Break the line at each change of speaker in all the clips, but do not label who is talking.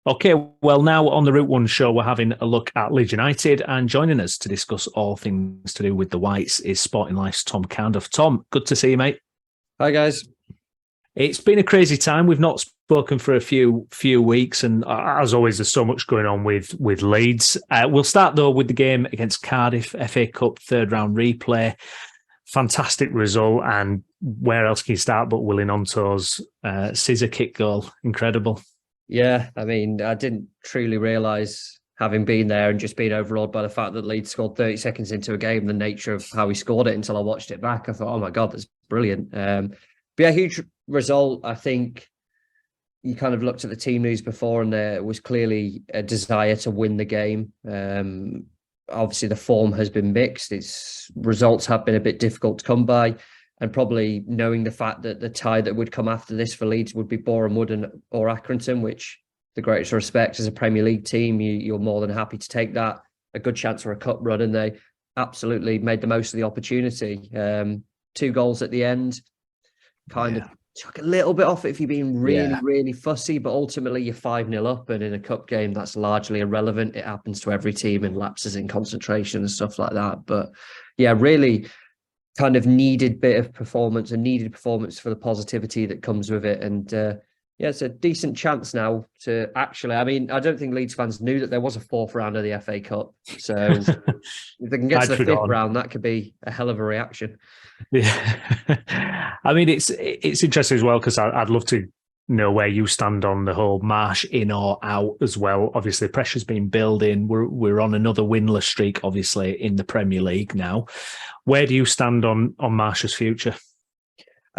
Okay, well, now on the Route 1 show, we're having a look at Leeds United, and joining us to discuss all things to do with the Whites is Sporting Life's Tom Carnduff. Tom, good to see you, mate.
Hi, guys.
It's been a crazy time. We've not spoken for a few weeks, and as always, there's so much going on with Leeds. We'll start, though, with the game against Cardiff, FA Cup third-round replay. Fantastic result, and where else can you start but Willie Gnonto's scissor kick goal? Incredible.
Yeah, I mean, I didn't truly realise, having been there and just being overawed by the fact that Leeds scored 30 seconds into a game, the nature of how he scored it until I watched it back. I thought, oh my God, that's brilliant. But yeah, huge result. I think you kind of looked at the team news before and there was clearly a desire to win the game. Obviously, the form has been mixed. Its results have been a bit difficult to come by. And probably knowing the fact that the tie that would come after this for Leeds would be Boreham Wood or Accrington, which the greatest respect as a Premier League team, you're more than happy to take that. A good chance for a cup run, and they absolutely made the most of the opportunity. 2 goals at the end, kind of took a little bit off it if you're being really fussy, but ultimately you're 5-0 up, and in a cup game, that's largely irrelevant. It happens to every team in lapses in concentration and stuff like that. But yeah, really kind of needed bit of performance and needed performance for the positivity that comes with it. And yeah, it's a decent chance now to actually, I mean, I don't think Leeds fans knew that there was a 4th round of the FA Cup. So if they can get to the 5th round, that could be a hell of a reaction.
Yeah. I mean, it's interesting as well, because I'd love to know where you stand on the whole Marsch in or out as well. Obviously, pressure's been building. We're on another winless streak, obviously, in the Premier League now. Where do you stand on Marsch's future?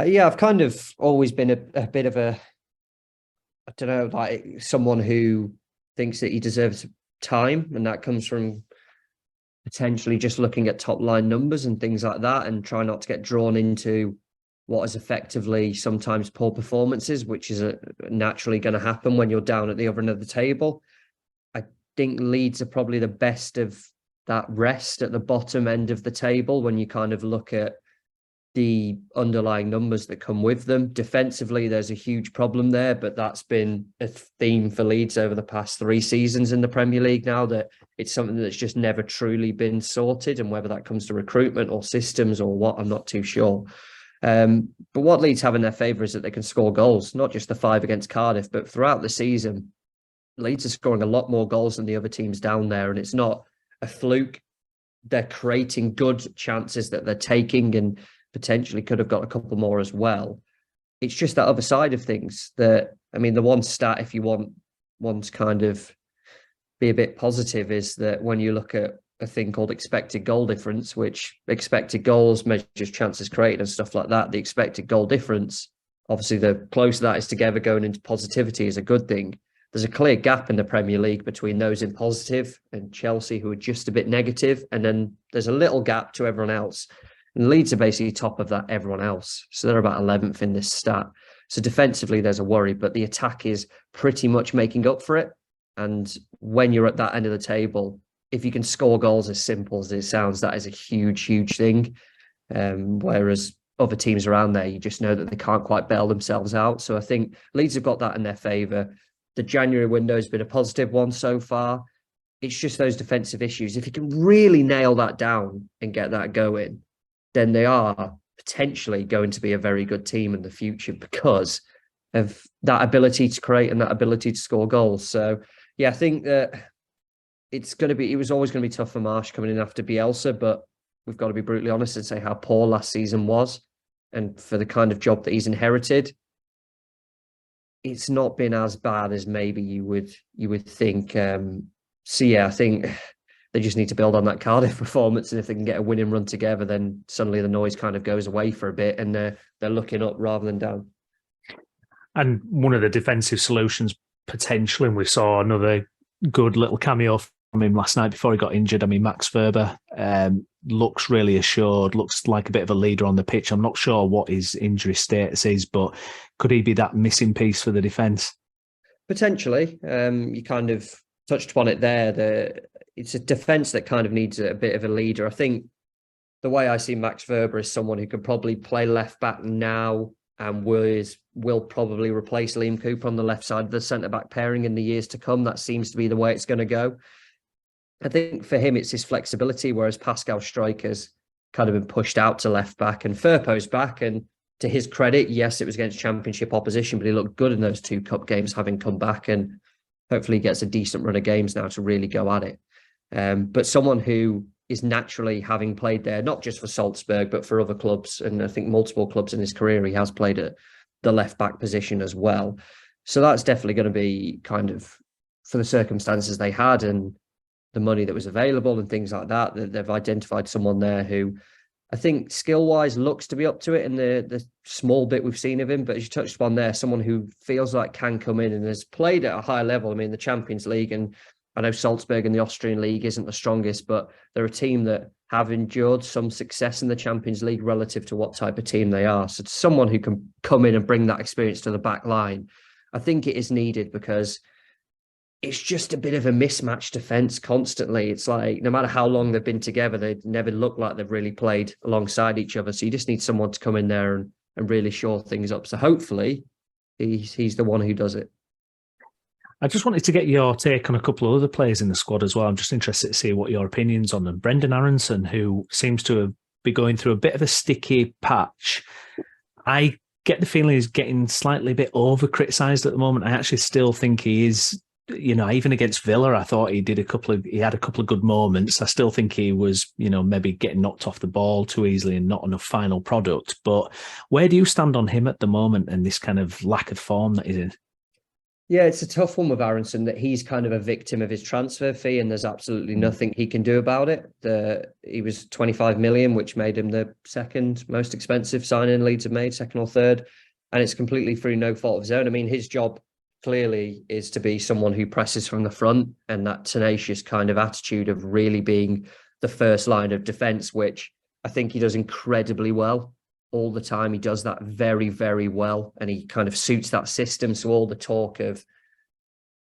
Yeah, I've kind of always been a bit of a, I don't know, like someone who thinks that he deserves time, and that comes from potentially just looking at top line numbers and things like that, and try not to get drawn into what is effectively sometimes poor performances, which is naturally going to happen when you're down at the other end of the table. I think Leeds are probably the best of that rest at the bottom end of the table when you kind of look at the underlying numbers that come with them. Defensively, there's a huge problem there, but that's been a theme for Leeds over the past 3 seasons in the Premier League now, that it's something that's just never truly been sorted, and whether that comes to recruitment or systems or what, I'm not too sure. But what Leeds have in their favour is that they can score goals, not just the 5 against Cardiff, but throughout the season, Leeds are scoring a lot more goals than the other teams down there, and it's not a fluke. They're creating good chances that they're taking, and potentially could have got a couple more as well. It's just that other side of things that, I mean, the one stat, if you want one to kind of be a bit positive, is that when you look at a thing called expected goal difference, which expected goals measures chances created and stuff like that, the expected goal difference, obviously the closer that is together going into positivity, is a good thing. There's a clear gap in the Premier League between those in positive and Chelsea, who are just a bit negative, and then there's a little gap to everyone else. And Leeds are basically top of that everyone else. So they're about 11th in this stat. So defensively, there's a worry, but the attack is pretty much making up for it. And when you're at that end of the table, if you can score goals as simple as it sounds, that is a huge thing. Whereas other teams around there, you just know that they can't quite bail themselves out. So I think Leeds have got that in their favour. The January window has been a positive one so far. It's just those defensive issues. If you can really nail that down and get that going, then they are potentially going to be a very good team in the future because of that ability to create and that ability to score goals. So yeah, I think that it was always going to be tough for Marsch coming in after Bielsa, but we've got to be brutally honest and say how poor last season was. And for the kind of job that he's inherited, it's not been as bad as maybe you would think. So yeah, I think they just need to build on that Cardiff performance, and if they can get a winning run together, then suddenly the noise kind of goes away for a bit, and they're looking up rather than down.
And one of the defensive solutions potentially, and we saw another good little cameo from him last night before he got injured. I mean, Max Verber looks really assured, looks like a bit of a leader on the pitch. I'm not sure what his injury status is, but could he be that missing piece for the defence?
Potentially. You kind of touched upon it there. It's a defence that kind of needs a bit of a leader. I think the way I see Max Verber is someone who could probably play left back now and will probably replace Liam Cooper on the left side of the centre-back pairing in the years to come. That seems to be the way it's going to go. I think for him, it's his flexibility, whereas Pascal Striker's kind of been pushed out to left-back, and Firpo's back. And to his credit, yes, it was against Championship opposition, but he looked good in those 2 cup games, having come back, and hopefully he gets a decent run of games now to really go at it. But someone who is naturally, having played there, not just for Salzburg, but for other clubs, and I think multiple clubs in his career, he has played at the left-back position as well. So that's definitely going to be kind of, for the circumstances they had and the money that was available and things like that, they've identified someone there who I think skill-wise looks to be up to it in the small bit we've seen of him. But as you touched upon there, someone who feels like can come in and has played at a high level. I mean, the Champions League, and I know Salzburg in the Austrian League isn't the strongest, but they're a team that have endured some success in the Champions League relative to what type of team they are. So someone who can come in and bring that experience to the back line, I think it is needed, because it's just a bit of a mismatched defence constantly. It's like, no matter how long they've been together, they never look like they've really played alongside each other. So you just need someone to come in there and really shore things up. So hopefully he's the one who does it.
I just wanted to get your take on a couple of other players in the squad as well. I'm just interested to see what your opinions on them. Brendan Aronson, who seems to be going through a bit of a sticky patch. I get the feeling he's getting slightly a bit over-criticised at the moment. I actually still think he is, even against Villa, I thought he had a couple of good moments. I still think he was, maybe getting knocked off the ball too easily and not enough final product. But where do you stand on him at the moment and this kind of lack of form that he's in?
Yeah, it's a tough one with Aronson, that he's kind of a victim of his transfer fee and there's absolutely nothing he can do about it. He was 25 million, which made him the second most expensive signing Leeds have made, second or third. And it's completely through no fault of his own. I mean, his job clearly is to be someone who presses from the front, and that tenacious kind of attitude of really being the first line of defence, which I think he does incredibly well. All the time he does that very, very well, and he kind of suits that system. So all the talk of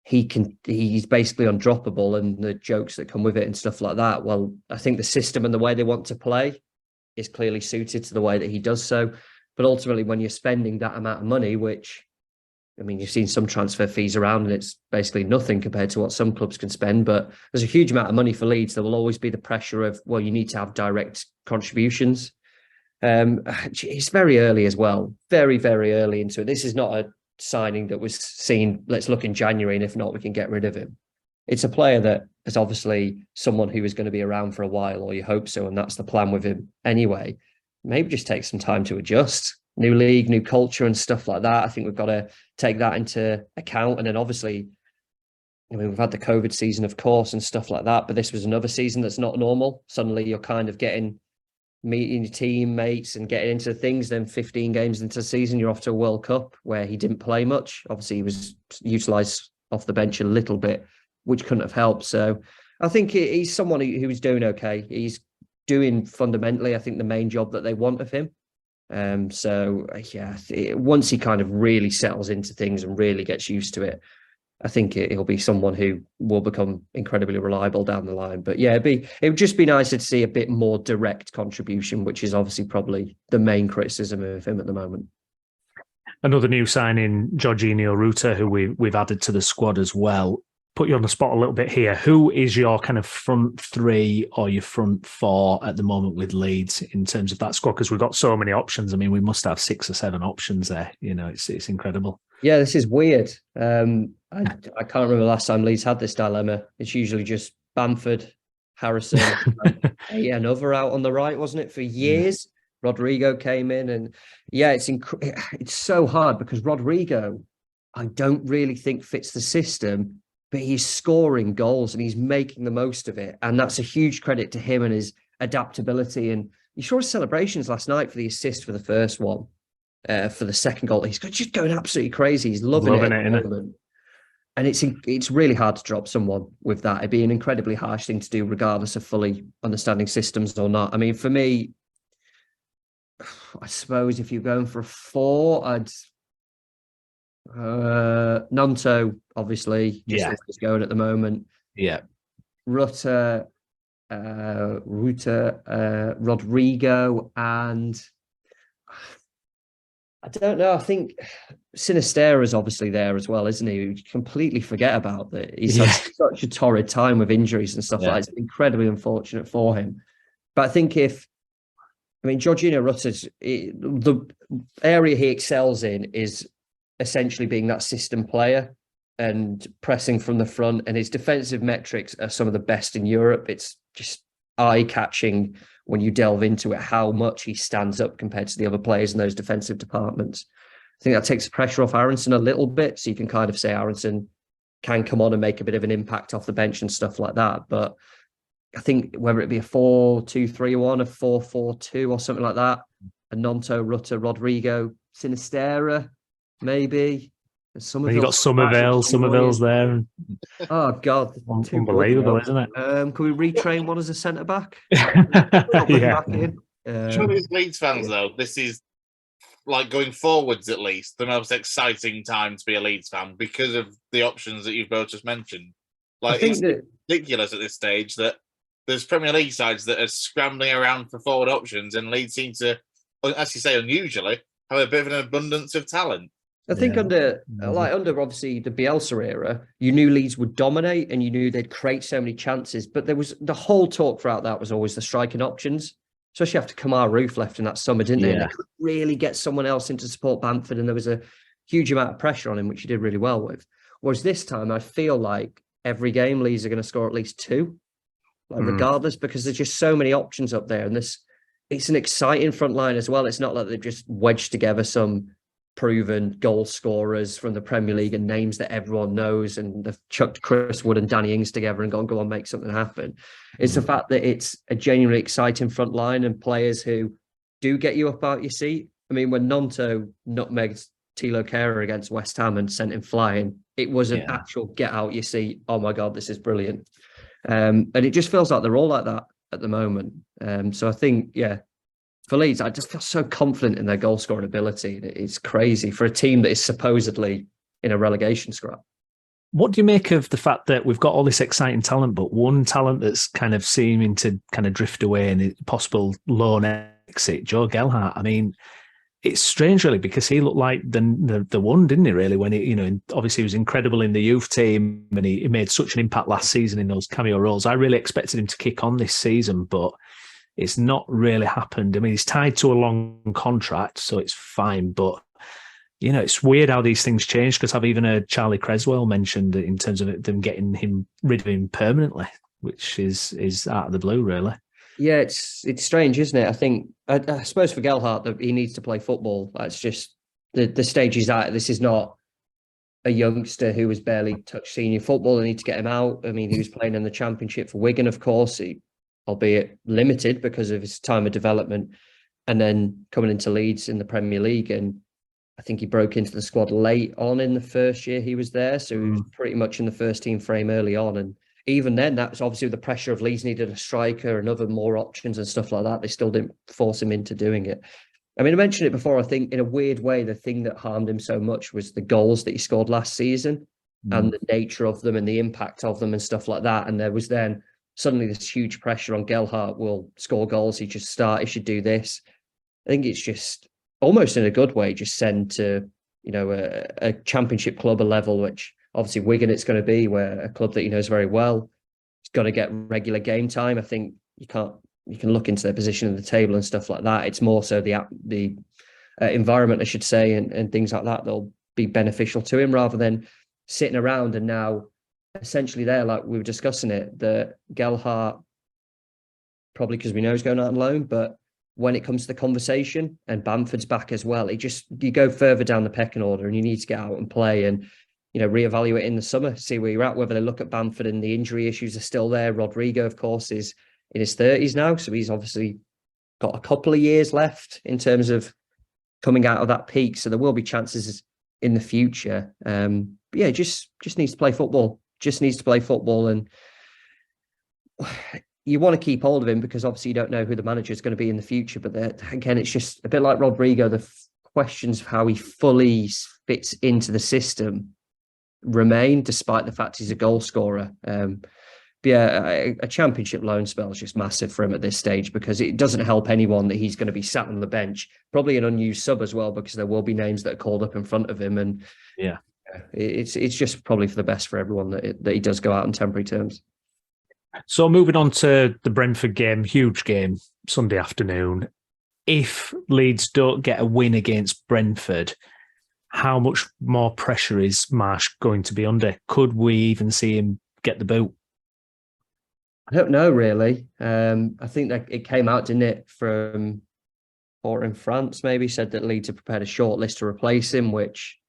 he's basically undroppable and the jokes that come with it and stuff like that, well, I think the system and the way they want to play is clearly suited to the way that he does so. But ultimately, when you're spending that amount of money, which, I mean, you've seen some transfer fees around and it's basically nothing compared to what some clubs can spend, but there's a huge amount of money for Leeds. There will always be the pressure of, well, you need to have direct contributions. It's very early as well, very, very early into it. This is not a signing that was seen, let's look in January, and if not, we can get rid of him. It's a player that is obviously someone who is going to be around for a while, or you hope so, and that's the plan with him anyway. Maybe just take some time to adjust. New league, new culture and stuff like that. I think we've got to take that into account. And then obviously, I mean, we've had the COVID season, of course, and stuff like that, but this was another season that's not normal. Suddenly you're kind of meeting your teammates and getting into things. Then 15 games into the season, you're off to a World Cup where he didn't play much. Obviously, he was utilised off the bench a little bit, which couldn't have helped. So I think he's someone who's doing okay. He's doing fundamentally, I think, the main job that they want of him. Once he kind of really settles into things and really gets used to it, I think he'll be someone who will become incredibly reliable down the line. But yeah, it would just be nicer to see a bit more direct contribution, which is obviously probably the main criticism of him at the moment.
Another new signing, Jorginho Ruta, who we've added to the squad as well. Put you on the spot a little bit here. Who is your kind of front three or your front four at the moment with Leeds in terms of that squad? Because we've got so many options. I mean, we must have 6 or 7 options there. It's incredible. Yeah,
this is weird. I can't remember the last time Leeds had this dilemma. It's usually just Bamford, Harrison, and another out on the right, wasn't it, for years? Yeah. Rodrigo came in, and it's so hard because Rodrigo, I don't really think fits the system, but he's scoring goals and he's making the most of it. And that's a huge credit to him and his adaptability. And you saw his celebrations last night for the assist for the first one, for the second goal. He's just going absolutely crazy. He's loving it at the moment. And it's really hard to drop someone with that. It'd be an incredibly harsh thing to do, regardless of fully understanding systems or not. I mean, for me, I suppose if you're going for a 4, I'd Gnonto, obviously, just as he's going at the moment.
Yeah.
Ruta, Rodrigo, and I don't know. I think Sinistera's obviously there as well, isn't he? You completely forget about that. He's had such a torrid time with injuries and stuff like that. It's incredibly unfortunate for him. But I think Georgino Rutter's, the area he excels in is essentially being that system player and pressing from the front. And his defensive metrics are some of the best in Europe. It's just eye-catching when you delve into it, how much he stands up compared to the other players in those defensive departments. I think that takes the pressure off Aaronson a little bit. So you can kind of say Aaronson can come on and make a bit of an impact off the bench and stuff like that. But I think whether it be a 4-2-3-1, a 4-4-2 or something like that, a Gnonto, Rutter, Rodrigo, Sinistera, maybe.
You got Somerville's there.
Oh God,
unbelievable, isn't it?
Can we retrain one as a centre back?
Surely, as Leeds fans, though, this is like going forwards at least the most exciting time to be a Leeds fan because of the options that you've both just mentioned. Like, it's ridiculous at this stage that there's Premier League sides that are scrambling around for forward options, and Leeds seem to, as you say, unusually have a bit of an abundance of talent.
I think under obviously the Bielsa era, you knew Leeds would dominate and you knew they'd create so many chances. But there was the whole talk throughout that was always the striking options, especially after Kamar Roof left in that summer, didn't they? And they could really get someone else in to support Bamford, and there was a huge amount of pressure on him, which he did really well with. Whereas this time, I feel like every game Leeds are going to score at least two, regardless, because there's just so many options up there. And it's an exciting front line as well. It's not like they've just wedged together some proven goal scorers from the Premier League and names that everyone knows, and they've chucked Chris Wood and Danny Ings together and gone, go on, make something happen. It's the fact that it's a genuinely exciting front line and players who do get you up out your seat. I mean, when Gnonto nutmegged Tilo Kehrer against West Ham and sent him flying, it was an actual get out your seat. Oh my God, this is brilliant. And it just feels like they're all like that at the moment. So I think, for Leeds, I just feel so confident in their goal scoring ability. It's crazy for a team that is supposedly in a relegation scrap.
What do you make of the fact that we've got all this exciting talent, but one talent that's kind of seeming to kind of drift away and a possible loan exit, Joe Gelhardt? I mean, it's strange, really, because he looked like the one, didn't he, really, when he, obviously he was incredible in the youth team and he made such an impact last season in those cameo roles. I really expected him to kick on this season, but it's not really happened. I mean, he's tied to a long contract, so it's fine. But, it's weird how these things change, because I've even heard Charlie Creswell mentioned in terms of them getting rid of him permanently, which is out of the blue, really.
Yeah, it's strange, isn't it? I think, I suppose for Gelhardt, that he needs to play football. That's just the stage he's at. This is not a youngster who has barely touched senior football. They need to get him out. I mean, he was playing in the Championship for Wigan, of course. Albeit limited because of his time of development, and then coming into Leeds in the Premier League. And I think he broke into the squad late on in the first year he was there. So he was pretty much in the first team frame early on. And even then, that was obviously with the pressure of Leeds needed a striker and other more options and stuff like that. They still didn't force him into doing it. I mean, I mentioned it before. I think in a weird way, the thing that harmed him so much was the goals that he scored last season and the nature of them and the impact of them and stuff like that. And there was then suddenly this huge pressure on Gelhardt. Will score goals, he should start, he should do this. I think it's just almost in a good way, just send to, a Championship club a level, which obviously Wigan it's going to be, where a club that he knows very well. He's got to get regular game time. I think you can look into their position in the table and stuff like that. It's more so the environment, I should say, and things like that that'll be beneficial to him, rather than sitting around. And now essentially there, like we were discussing it, the Gelhardt, probably because we know he's going out on loan, but when it comes to the conversation and Bamford's back as well, you go further down the pecking order and you need to get out and play and, reevaluate in the summer, see where you're at, whether they look at Bamford and the injury issues are still there. Rodrigo, of course, is in his 30s now, so he's obviously got a couple of years left in terms of coming out of that peak. So there will be chances in the future. But yeah, just needs to play football. Just needs to play football, and you want to keep hold of him because obviously you don't know who the manager is going to be in the future. But again, it's just a bit like Rodrigo. The questions of how he fully fits into the system remain, despite the fact he's a goal scorer. yeah, a championship loan spell is just massive for him at this stage, because it doesn't help anyone that he's going to be sat on the bench, probably an unused sub as well, because there will be names that are called up in front of him. And
yeah,
it's just probably for the best for everyone that he does go out on temporary terms.
So moving on to the Brentford game, huge game, Sunday afternoon. If Leeds don't get a win against Brentford, how much more pressure is Marsch going to be under? Could we even see him get the boot?
I don't know, really. I think that it came out, didn't it, from or in France, maybe, said that Leeds have prepared a short list to replace him, which,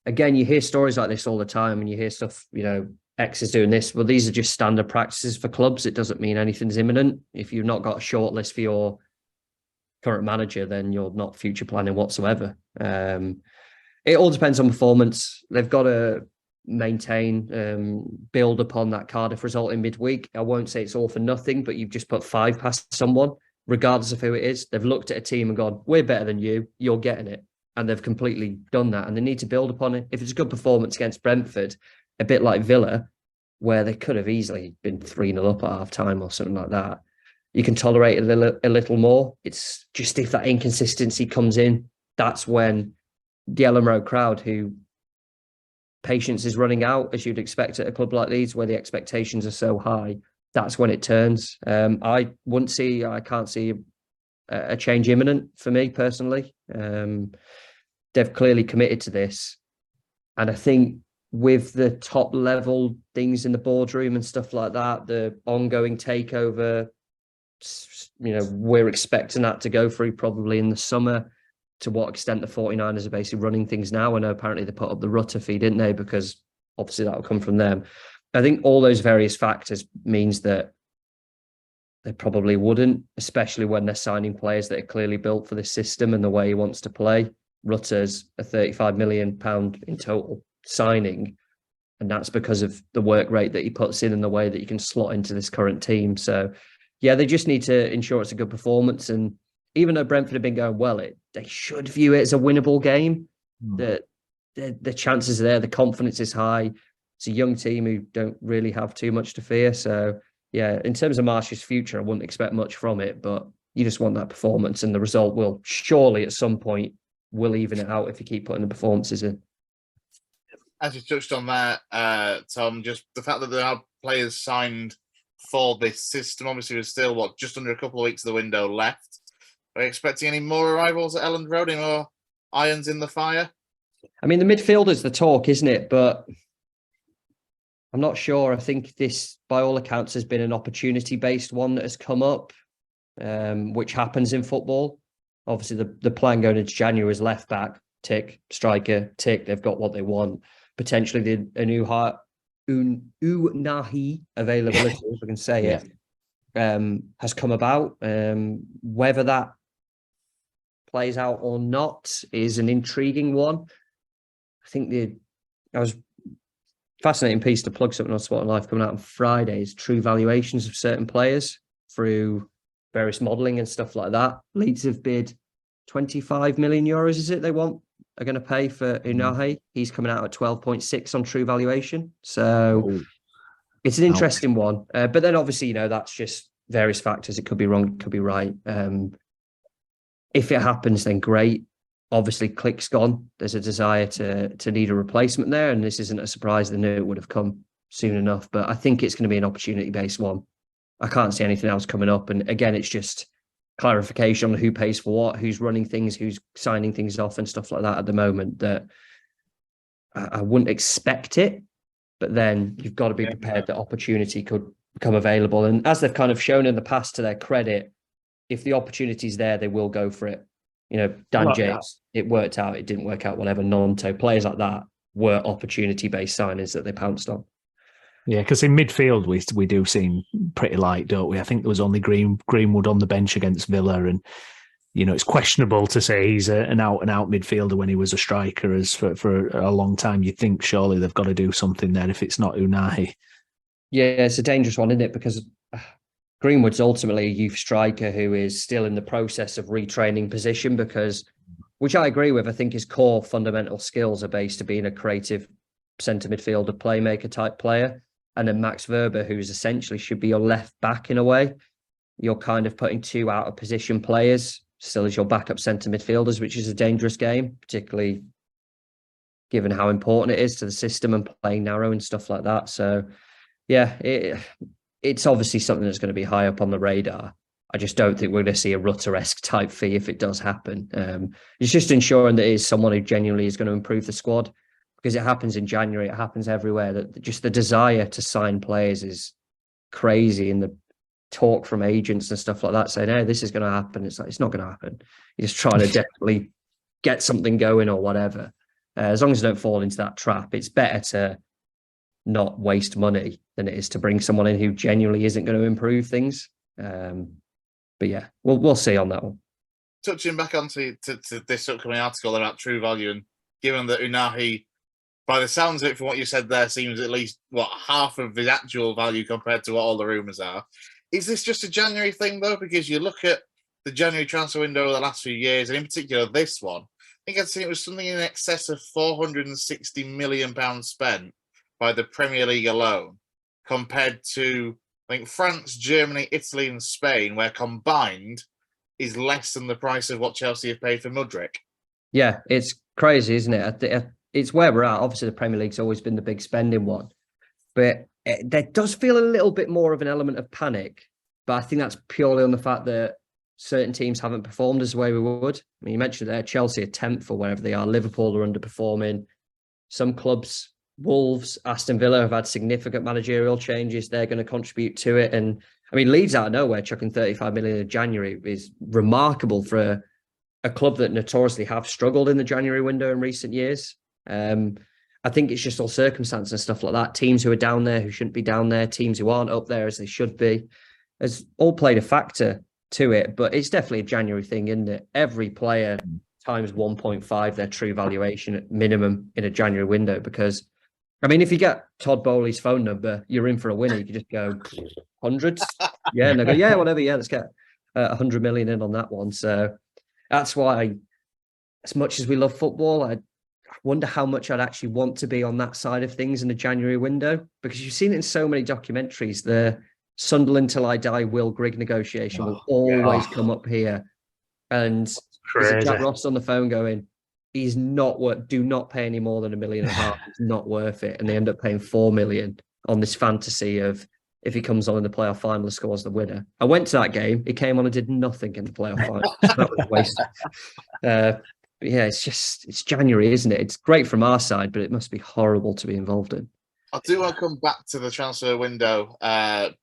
again, you hear stories like this all the time, and you hear stuff, X is doing this. Well, these are just standard practices for clubs. It doesn't mean anything's imminent. If you've not got a short list for your current manager, then you're not future planning whatsoever. It all depends on performance. They've got to maintain, build upon that Cardiff result in midweek. I won't say it's all for nothing, but you've just put 5 past someone, regardless of who it is. They've looked at a team and gone, we're better than you, you're getting it. And they've completely done that, and they need to build upon it. If it's a good performance against Brentford, a bit like Villa, where they could have easily been 3-0 up at half time or something like that, you can tolerate it a little more. It's just if that inconsistency comes in, that's when the Ellen Road crowd, who patience is running out, as you'd expect at a club like Leeds, where the expectations are so high, that's when it turns. I can't see a change imminent for me personally. They've clearly committed to this. And I think with the top level things in the boardroom and stuff like that, the ongoing takeover, we're expecting that to go through probably in the summer. To what extent the 49ers are basically running things now. I know apparently they put up the Rutter fee, didn't they? Because obviously that will come from them. I think all those various factors means that they probably wouldn't, especially when they're signing players that are clearly built for this system and the way he wants to play. Rutter's a £35 million in total signing, and that's because of the work rate that he puts in and the way that you can slot into this current team. So, yeah, they just need to ensure it's a good performance. And even though Brentford have been going well, they should view it as a winnable game. The chances are there, the confidence is high. It's a young team who don't really have too much to fear. So, yeah, in terms of Marsch's future, I wouldn't expect much from it, but you just want that performance, and the result will surely at some point will even it out if you keep putting the performances in.
As you touched on there, Tom, just the fact that there are players signed for this system, obviously there's still, just under a couple of weeks of the window left. Are you expecting any more arrivals at Elland Road, any more irons in the fire?
I mean, the midfielder's the talk, isn't it? But I'm not sure. I think this, by all accounts, has been an opportunity-based one that has come up, which happens in football. Obviously, the plan going into January is left back, tick, striker, tick. They've got what they want. Potentially the Unahi availability, if I can say it, has come about. Whether that plays out or not is an intriguing one. I think I was fascinating piece to plug something on Spot on Life coming out on Fridays, true valuations of certain players through various modelling and stuff like that. Leeds have bid 25 million euros, is it they are going to pay for Unahi. He's coming out at 12.6 on true valuation. So it's an interesting one. But then obviously, that's just various factors. It could be wrong, it could be right. If it happens, then great. Obviously, Click's gone. There's a desire to need a replacement there. And this isn't a surprise. They knew it would have come soon enough. But I think it's going to be an opportunity-based one. I can't see anything else coming up. And again, it's just clarification on who pays for what, who's running things, who's signing things off and stuff like that at the moment, that I wouldn't expect it. But then you've got to be prepared that opportunity could become available. And as they've kind of shown in the past, to their credit, if the opportunity's there, they will go for it. Dan James, it worked out, it didn't work out, whatever. Gnonto, players like that were opportunity-based signings that they pounced on.
Yeah, because in midfield, we do seem pretty light, don't we? I think there was only Greenwood on the bench against Villa, and, it's questionable to say he's an out-and-out midfielder when he was a striker as for a long time. You'd think surely they've got to do something there if it's not Unahi.
Yeah, it's a dangerous one, isn't it? Because Greenwood's ultimately a youth striker who is still in the process of retraining position, which I agree with. I think his core fundamental skills are based to being a creative centre midfielder, playmaker type player. and then Max Verber, who's essentially should be your left back in a way. You're kind of putting two out of position players still as your backup centre midfielders, which is a dangerous game, particularly given how important it is to the system and playing narrow and stuff like that. So, yeah, it's obviously something that's going to be high up on the radar. I just don't think we're going to see a Rutter-esque type fee if it does happen. It's just ensuring that it is someone who genuinely is going to improve the squad, because it happens in January, it happens everywhere. That just the desire to sign players is crazy, and the talk from agents and stuff like that saying, "Hey, this is going to happen." It's like, it's not going to happen. You're just trying to definitely get something going or whatever. As long as you don't fall into that trap, it's better to not waste money than it is to bring someone in who genuinely isn't going to improve things. But yeah, we'll see on that one.
Touching back onto this upcoming article about true value, and given that Unahi, by the sounds of it, from what you said there, seems at least half of his actual value compared to what all the rumours are. Is this just a January thing though? Because you look at the January transfer window over the last few years, and in particular this one, I think I'd seen it was something in excess of £460 million spent by the Premier League alone, compared to, I think, France, Germany, Italy, and Spain, where combined is less than the price of what Chelsea have paid for Mudryk.
Yeah, it's crazy, isn't it? It's where we're at. Obviously, the Premier League's always been the big spending one, but there does feel a little bit more of an element of panic. But I think that's purely on the fact that certain teams haven't performed as the way we would. I mean, you mentioned there, Chelsea are 10th or wherever they are. Liverpool are underperforming. Some clubs, Wolves, Aston Villa, have had significant managerial changes. They're going to contribute to it. And I mean, Leeds out of nowhere chucking 35 million in January is remarkable for a club that notoriously have struggled in the January window in recent years. I think it's just all circumstance and stuff like that. Teams who are down there who shouldn't be down there, teams who aren't up there as they should be, has all played a factor to it. But it's definitely a January thing, isn't it? Every player times 1.5 their true valuation at minimum in a January window. Because, I mean, if you get Todd Bowley's phone number, you're in for a winner. You can just go hundreds. Yeah, and they go, yeah, whatever. Yeah, let's get 100 million in on that one. So that's why, as much as we love football, I wonder how much I'd actually want to be on that side of things in the January window, because you've seen it in so many documentaries. The Sunderland till I die Will Grigg negotiation will always come up here. And there's Jack Ross on the phone going, he's not worth, do not pay any more than £1.5 million. It's not worth it. And they end up paying 4 million on this fantasy of, if he comes on in the playoff final and scores the winner. I went to that game. He came on and did nothing in the playoff final. That was a waste. Yeah, it's January, isn't it? It's great from our side, but it must be horrible to be involved in.
I do want to come back to the transfer window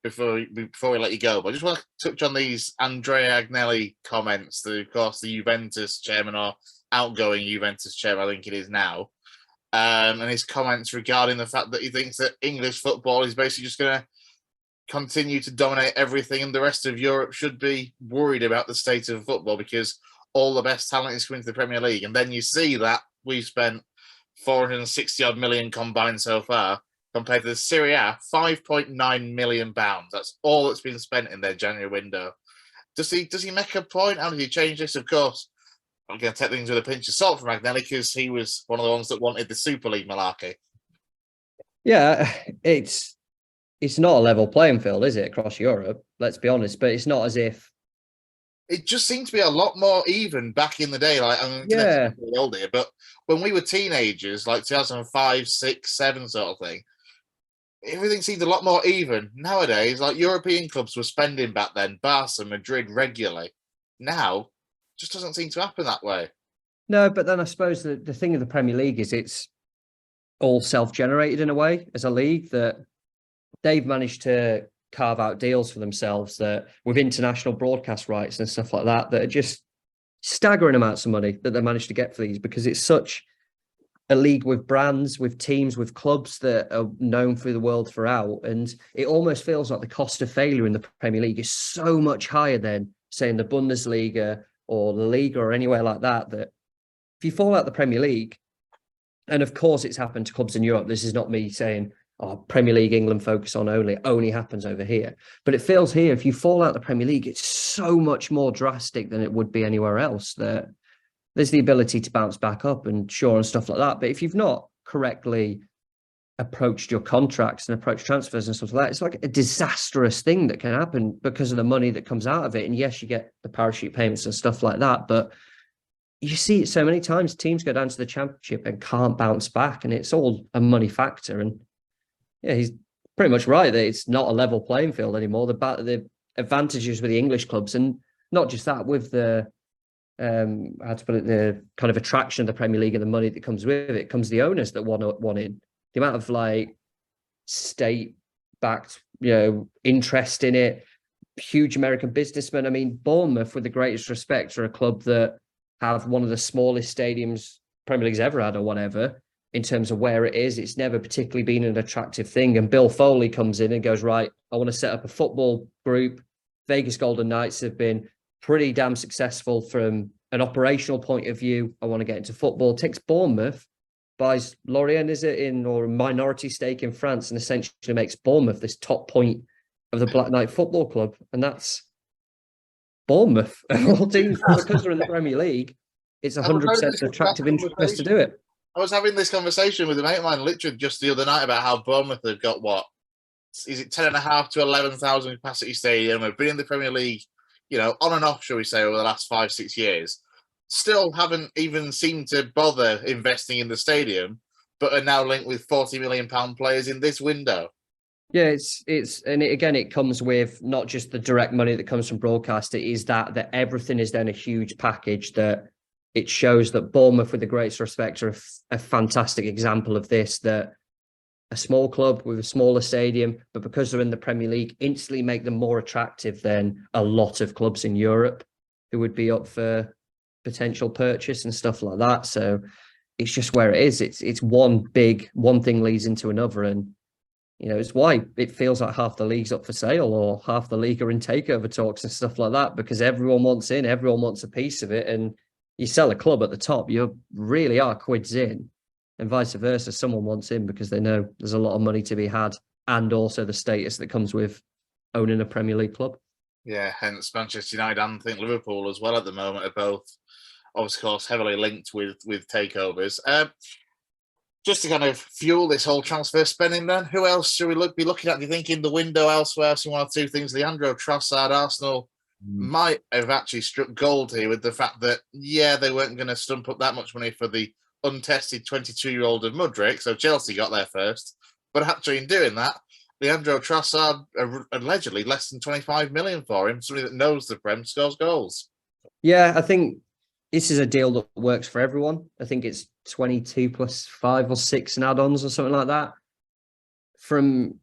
before we let you go, but I just want to touch on these Andrea Agnelli comments, of course, the Juventus chairman, or outgoing Juventus chairman, I think it is now, and his comments regarding the fact that he thinks that English football is basically just going to continue to dominate everything, and the rest of Europe should be worried about the state of football because all the best talent is coming to the Premier League. And then you see that we've spent 460 odd million combined so far, compared to the Serie A, £5.9 million. That's all that's been spent in their January window. Does he make a point? How does he change this? Of course, I'm going to take things with a pinch of salt from Agnelli because he was one of the ones that wanted the Super League malarkey.
Yeah, it's not a level playing field, is it, across Europe? Let's be honest. But it's not as if
it just seemed to be a lot more even back in the day. Like, I'm old here, but when we were teenagers, like 2005, 6, 7 sort of thing, everything seemed a lot more even. Nowadays, like European clubs were spending back then, Barca, Madrid regularly. Now, it just doesn't seem to happen that way.
No, but then I suppose the thing of the Premier League is it's all self-generated in a way as a league, that they've managed to carve out deals for themselves that with international broadcast rights and stuff like that are just staggering amounts of money that they managed to get for these, because it's such a league with brands, with teams, with clubs that are known through the world throughout. And it almost feels like the cost of failure in the Premier League is so much higher than, say, in the Bundesliga or the Liga or anywhere like that, that if you fall out the Premier League, and of course it's happened to clubs in Europe, this is not me saying, Premier League England focus on only happens over here. But it feels here, if you fall out the Premier League, it's so much more drastic than it would be anywhere else, that there's the ability to bounce back up and stuff like that. But if you've not correctly approached your contracts and approached transfers and stuff like that. It's like a disastrous thing that can happen because of the money that comes out of it. And yes, you get the parachute payments and stuff like that, but you see it so many times. Teams go down to the Championship and can't bounce back, and it's all a money factor. And yeah, he's pretty much right that it's not a level playing field anymore. The advantages with the English clubs, and not just that, with the how to put it, the kind of attraction of the Premier League and the money that comes with it, comes the owners that want in. The amount of like state-backed, interest in it, huge American businessmen. I mean, Bournemouth, with the greatest respect, are a club that have one of the smallest stadiums Premier League's ever had or whatever, in terms of where it is. It's never particularly been an attractive thing. And Bill Foley comes in and goes, right, I want to set up a football group. Vegas Golden Knights have been pretty damn successful from an operational point of view. I want to get into football. Takes Bournemouth, buys Lorient, is it, or a minority stake in France, and essentially makes Bournemouth this top point of the Black Knight Football Club. And that's Bournemouth. All teams, because they're in the Premier League, it's 100% an attractive interest to do it.
I was having this conversation with a mate of mine, literally just the other night, about how Bournemouth have got, what, is it 10.5 to 11,000 capacity stadium? They've been in the Premier League, on and off, shall we say, over the last 5-6 years. Still haven't even seemed to bother investing in the stadium, but are now linked with £40 million players in this window.
Yeah, it comes with not just the direct money that comes from broadcast. It is that everything is then a huge package that it shows that Bournemouth, with the greatest respect, are a fantastic example of this, that a small club with a smaller stadium, but because they're in the Premier League, instantly make them more attractive than a lot of clubs in Europe who would be up for potential purchase and stuff like that. So it's just where it is. It's one thing leads into another. And, it's why it feels like half the league's up for sale, or half the league are in takeover talks and stuff like that, because everyone wants in, everyone wants a piece of it. And you sell a club at the top, you really are quids in, and vice versa. Someone wants in because they know there's a lot of money to be had, and also the status that comes with owning a Premier League club.
Yeah, hence Manchester United and I think Liverpool as well at the moment are both, of course, heavily linked with takeovers. Just to kind of fuel this whole transfer spending then, who else should we be looking at, do you think, in the window elsewhere? So one or two things. Leandro Trossard, Arsenal might have actually struck gold here with the fact that, they weren't going to stump up that much money for the untested 22-year-old of Mudryk, so Chelsea got there first. But actually in doing that, Leandro Trossard, allegedly less than 25 million for him, somebody that knows the Prem, scores goals.
Yeah, I think this is a deal that works for everyone. I think it's 22 plus 5 or 6 and add-ons or something like that. From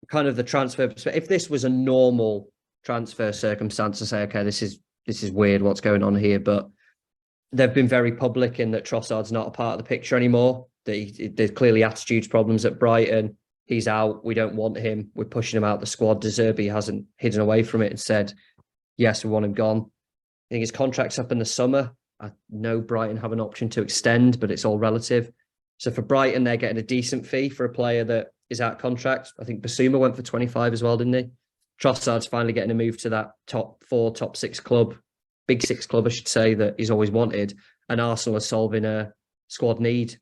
kind of the transfer perspective, if this was a normal transfer circumstance to say, okay, this is weird, what's going on here, but they've been very public in that Trossard's not a part of the picture anymore. There's clearly attitudes problems at Brighton. He's out. We don't want him. We're pushing him out the squad. De Zerbi hasn't hidden away from it and said, yes, we want him gone. I think his contract's up in the summer. I know Brighton have an option to extend, but it's all relative. So for Brighton, they're getting a decent fee for a player that is out of contract. I think Basuma went for 25 as well, didn't he? Trossard's finally getting a move to that top 4, top 6 club, big 6 club, I should say, that he's always wanted. And Arsenal are solving a squad need.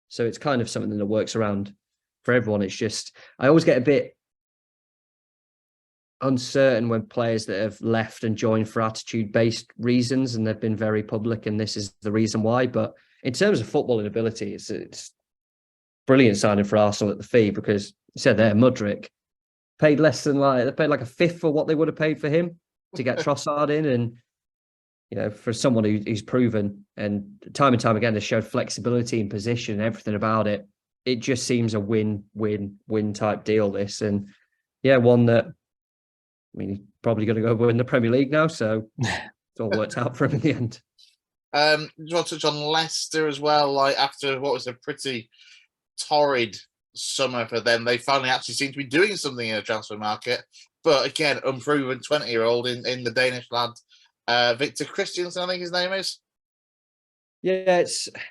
So it's kind of something that works around for everyone. It's just, I always get a bit uncertain when players that have left and joined for attitude-based reasons, and they've been very public, and this is the reason why. But in terms of footballing ability, it's brilliant signing for Arsenal at the fee, because you said there, Mudryk paid less than they paid like a fifth for what they would have paid for him to get Trossard in. And, for someone who's proven and time again has showed flexibility in position and everything about it, it just seems a win-win-win type deal, this. And one that, he's probably going to go win the Premier League now, so it's all worked out for him in the end.
Just want to touch on Leicester as well. After what was a pretty torrid summer for them, they finally actually seem to be doing something in the transfer market. But again, unproven 20-year-old in the Danish lad, Victor Christiansen, I think his name is.
Yeah,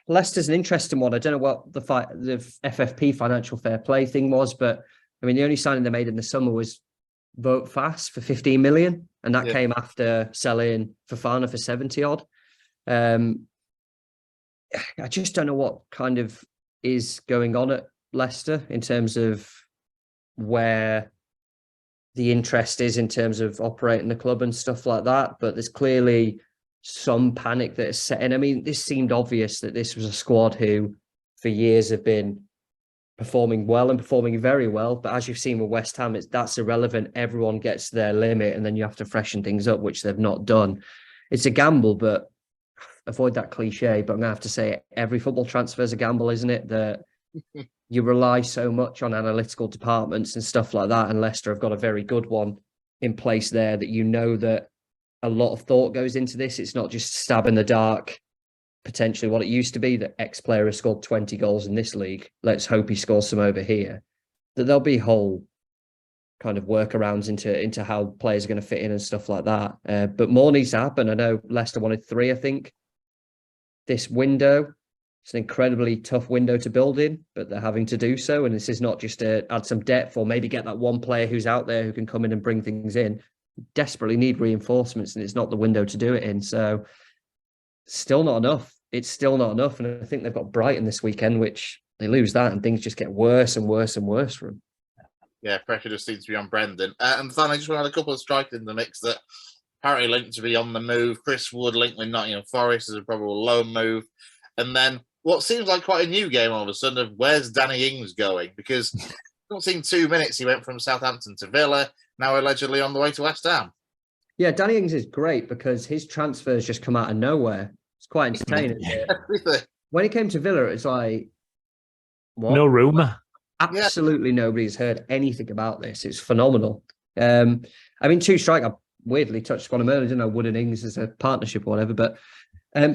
Leicester's an interesting one. I don't know what the FFP financial fair play thing was, but the only signing they made in the summer was Vote Fast for 15 million, and that came after selling Fofana for 70 odd. I just don't know what kind of is going on at Leicester in terms of where the interest is in terms of operating the club and stuff like that. But there's clearly some panic that is set in. I mean, this seemed obvious that this was a squad who for years have been performing well and performing very well. But as you've seen with West Ham, that's irrelevant. Everyone gets to their limit and then you have to freshen things up, which they've not done. It's a gamble, but avoid that cliche, but I'm going to have to say every football transfer is a gamble, isn't it? That you rely so much on analytical departments and stuff like that. And Leicester have got a very good one in place there that you know that a lot of thought goes into this. It's not just stab in the dark, potentially what it used to be, that X player has scored 20 goals in this league. Let's hope he scores some over here. That there'll be whole kind of workarounds into how players are going to fit in and stuff like that. But more needs to happen. I know Leicester wanted 3, I think, this window. It's an incredibly tough window to build in, but they're having to do so. And this is not just to add some depth or maybe get that one player who's out there who can come in and bring things in. Desperately need reinforcements, and it's not the window to do it in. So still not enough. It's still not enough. And I think they've got Brighton this weekend, which they lose that and things just get worse and worse and worse for them.
Yeah, pressure just seems to be on Brendan. And finally, I just want to add a couple of strikers in the mix that apparently linked to be on the move. Chris Wood linked with Nottingham Forest as a probable loan move. And then what seems like quite a new game all of a sudden of where's Danny Ings going? Because it's not seen 2 minutes. He went from Southampton to Villa, now allegedly on the way to West Ham.
Yeah, Danny Ings is great because his transfers just come out of nowhere. It's quite entertaining. When he came to Villa, it's like, what?
No rumour.
Absolutely nobody's heard anything about this. It's phenomenal. I mean, 2 strikers, I weirdly touched upon him earlier, didn't know Wood and Ings as a partnership or whatever, but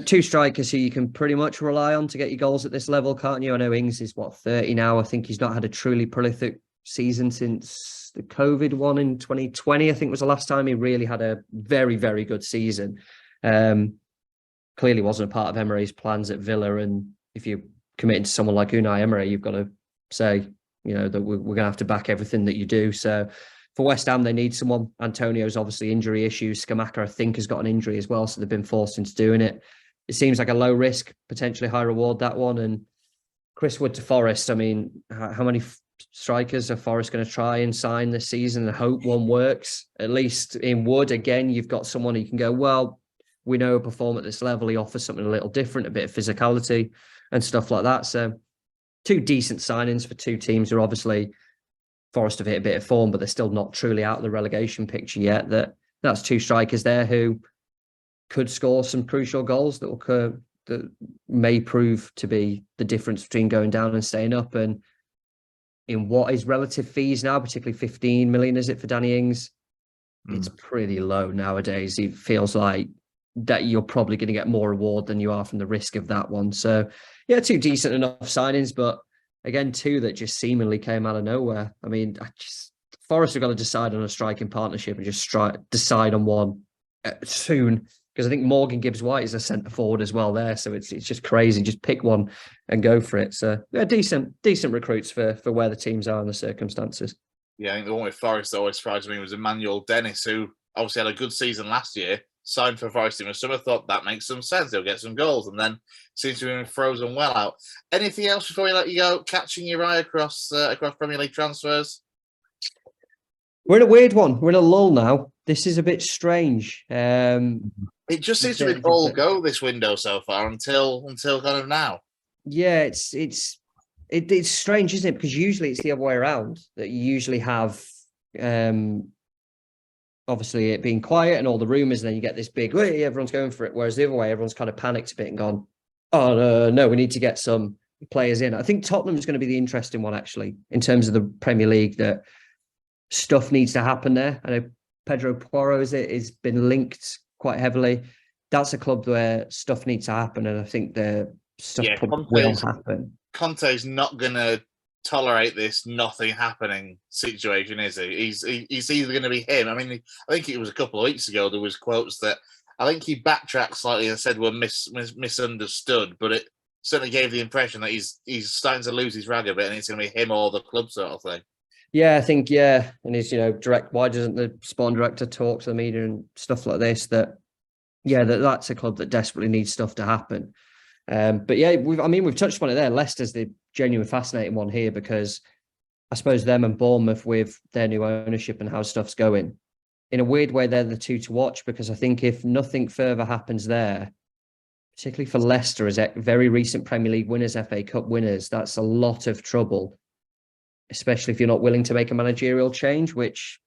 2 strikers who you can pretty much rely on to get your goals at this level, can't you? I know Ings is, 30 now? I think he's not had a truly prolific season since the COVID one in 2020, I think was the last time he really had a very, very good season. Clearly wasn't a part of Emery's plans at Villa, and if you're committing to someone like Unai Emery, you've got to say, that we're going to have to back everything that you do. So for West Ham, they need someone. Antonio's obviously injury issues. Scamacca, I think, has got an injury as well, so they've been forced into doing it. It seems like a low risk, potentially high reward, that one. And Chris Wood to Forest, I mean, how many strikers are Forest going to try and sign this season and hope one works? At least in Wood, again, you've got someone who can go, well, we know he'll perform at this level. He offers something a little different, a bit of physicality and stuff like that. So 2 decent signings for 2 teams who are obviously, Forest have hit a bit of form, but they're still not truly out of the relegation picture yet. That's 2 strikers there who could score some crucial goals that may prove to be the difference between going down and staying up. And in what is relative fees now, particularly 15 million, is it for Danny Ings? It's pretty low nowadays. It feels like that you're probably going to get more reward than you are from the risk of that one. So yeah, 2 decent enough signings, but again, 2 that just seemingly came out of nowhere. I mean, Forest have got to decide on a striking partnership and just decide on one soon, because I think Morgan Gibbs-White is a centre forward as well there. So it's just crazy. Just pick one and go for it. So yeah, decent recruits for where the teams are in the circumstances.
Yeah, I think the one with Forest that always surprised me was Emmanuel Dennis, who obviously had a good season last year, signed for Forest in the summer, thought that makes some sense. They'll get some goals, and then seems to have been frozen well out. Anything else before we let you go? Catching your eye across Premier League transfers?
We're in a weird one. We're in a lull now. This is a bit strange.
It just seems to be all go this window so far until kind of now.
Yeah, it's strange, isn't it? Because usually it's the other way around. That you usually have obviously it being quiet and all the rumours, and then you get this big, hey, everyone's going for it. Whereas the other way, everyone's kind of panicked a bit and gone, oh, no, we need to get some players in. I think Tottenham's going to be the interesting one, actually, in terms of the Premier League, that stuff needs to happen there. I know Pedro Porro has been linked quite heavily. That's a club where stuff needs to happen, and I think the stuff will happen. Conte's
not going to tolerate this nothing happening situation, is he? He's either going to be him. I mean, I think it was a couple of weeks ago there was quotes that I think he backtracked slightly and said were misunderstood, but it certainly gave the impression that he's starting to lose his rag a bit, and it's going to be him or the club sort of thing.
Yeah, I think, and he's, direct. Why doesn't the Spawn director talk to the media and stuff like this? That's a club that desperately needs stuff to happen. But yeah, we've touched upon it there. Leicester's the genuine fascinating one here because I suppose them and Bournemouth with their new ownership and how stuff's going, in a weird way, they're the two to watch because I think if nothing further happens there, particularly for Leicester as very recent Premier League winners, FA Cup winners, that's a lot of trouble, especially if you're not willing to make a managerial change, which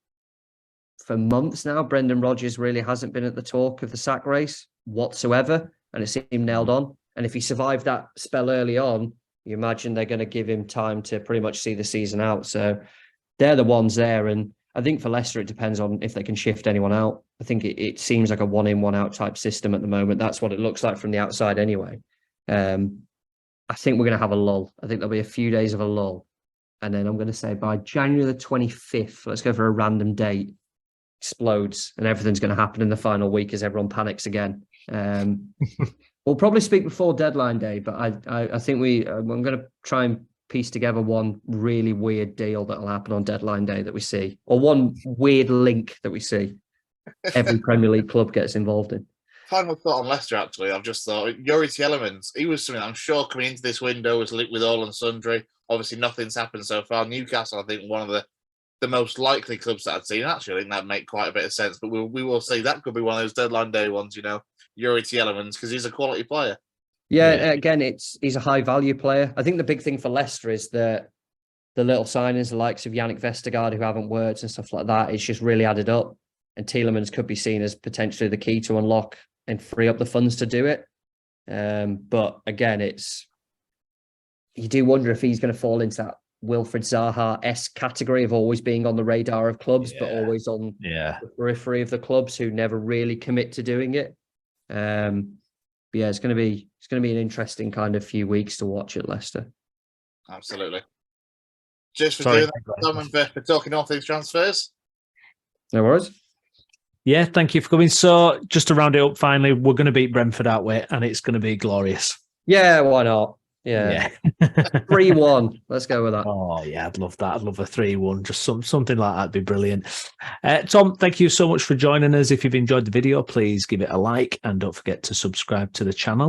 for months now, Brendan Rodgers really hasn't been at the talk of the sack race whatsoever, and it seemed nailed on. And if he survived that spell early on, you imagine they're going to give him time to pretty much see the season out. So they're the ones there. And I think for Leicester, it depends on if they can shift anyone out. I think it seems like a one in, one out type system at the moment. That's what it looks like from the outside anyway. I think we're going to have a lull. I think there'll be a few days of a lull. And then I'm going to say by January the 25th, let's go for a random date, explodes and everything's going to happen in the final week as everyone panics again. We'll probably speak before deadline day, but I think I'm going to try and piece together one really weird deal that'll happen on deadline day that we see, or one weird link that we see every Premier League club gets involved in.
Final thought on Leicester, actually. I've just thought, Youri Tielemans, he was something I'm sure coming into this window was linked with all and sundry. Obviously, nothing's happened so far. Newcastle, I think, one of the most likely clubs that I'd seen. Actually, I think that make quite a bit of sense. But we will see that could be one of those deadline day ones, Youri Tielemans, because he's a quality player.
Yeah, again, he's a high value player. I think the big thing for Leicester is that the little signings, the likes of Yannick Vestergaard, who haven't worked and stuff like that, it's just really added up. And Tielemans could be seen as potentially the key to unlock and free up the funds to do it. But again, you do wonder if he's going to fall into that Wilfred Zaha-esque category of always being on the radar of clubs, but always on the periphery of the clubs who never really commit to doing it. But yeah, it's going to be an interesting kind of few weeks to watch at Leicester.
Absolutely. Just for doing that, Tom, for talking all things transfers.
No worries.
Yeah, thank you for coming. So just to round it up, finally, we're going to beat Brentford out way, and it's going to be glorious.
Yeah, why not? Yeah. 3-1. Let's go with that.
Oh, yeah, I'd love that. I'd love a 3-1. Just something like that would be brilliant. Tom, thank you so much for joining us. If you've enjoyed the video, please give it a like and don't forget to subscribe to the channel.